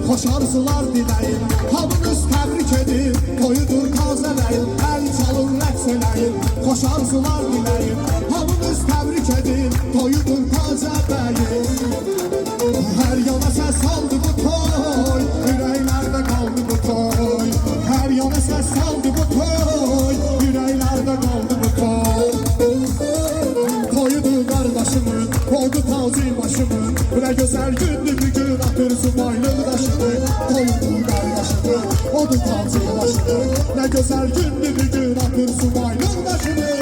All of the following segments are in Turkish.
Xoş arzular diləyin, hamınız təbrik edin, toyudur tazələyin. Əl çalın, rəqs eləyin, xoş arzular diləyin, hamınız təbrik edin, toyudur tazələyin. Hər yana səs saldı bu toy, ürəklərdə qaldı bu toy. Hər yana səs saldı bu toy, ürəklərdə qaldı bu toy. Toyudur qardaşımın, oldu tacı başımın, nə gözəl gündür bir gün atırsı baylıq daşıdır. Toyudur qardaşımın, oldu tacı başımın, nə gözəl gündür bir gün atırsı baylıq daşıdır.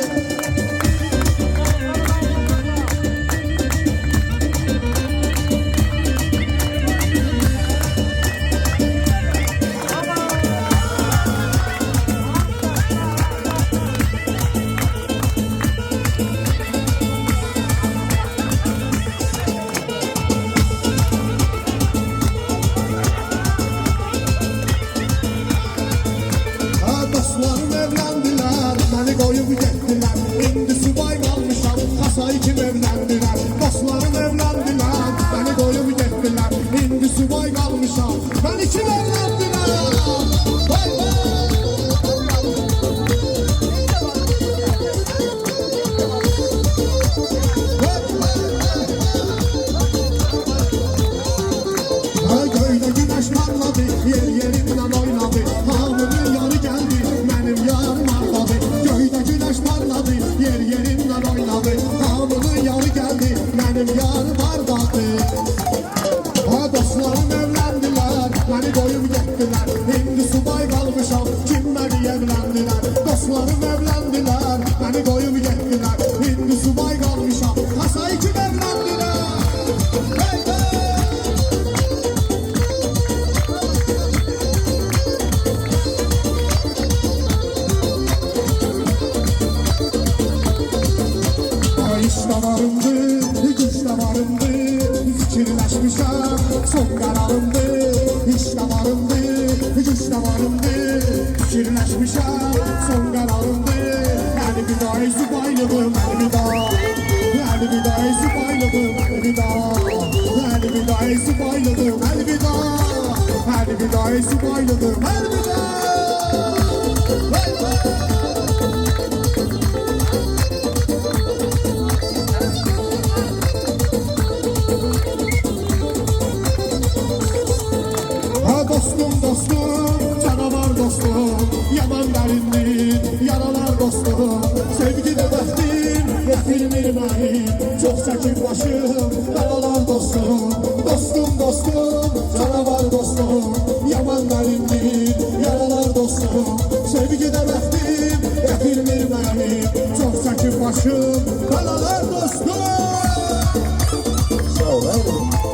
Dostlarım evlendiler, beni koyup gittiler. İndi subay kalmışam, kasayı kim evlendiler. Dostlarım evlendiler, beni koyup gittiler. İndi subay kalmışam, beni kim evlendiler. Vay vay. Göyde güneş parladı, yer yerinden oynadı. Hamının yanı geldi, benim yarım arladı. Göyde güneş parladı, yer yerinden oynadı. Hamının yanı geldi, benim yarım arladı. Dostlarım evlendiler, beni koyup gittiler. İndi subay kalmışam, kim beni evlendiler. Dostlarım evlendiler, beni koyup gittiler. İndi subay kalmışam, kasayı kim evlendiler. Hey hey. İş damarımdı, güç damarımdı, fikirləşmişəm, son qərarımdı. İş damarımdı, güç damarımdı, fikirləşmişəm, son qərarımdı. Məni bir daha zubaylığım, məni bir daha. Məni bir daha zubaylığım, məni bir daha. Məni bir daha zubaylığım, məni bir daha. Məni bir daha zubaylığım, məni bir daha. Hey hey. Dostum dostum, canavar dostum, yaman dərindir, yaralar dostum. Sevgide bəxtim, yetirmir mənim, çox çəkir başım, dalalar dostum. Dostum dostum, canavar dostum, yaman dərindir, yaralar dostum. Sevgide bəxtim, yetirmir mənim, çox çəkir başım, dalalar dostum.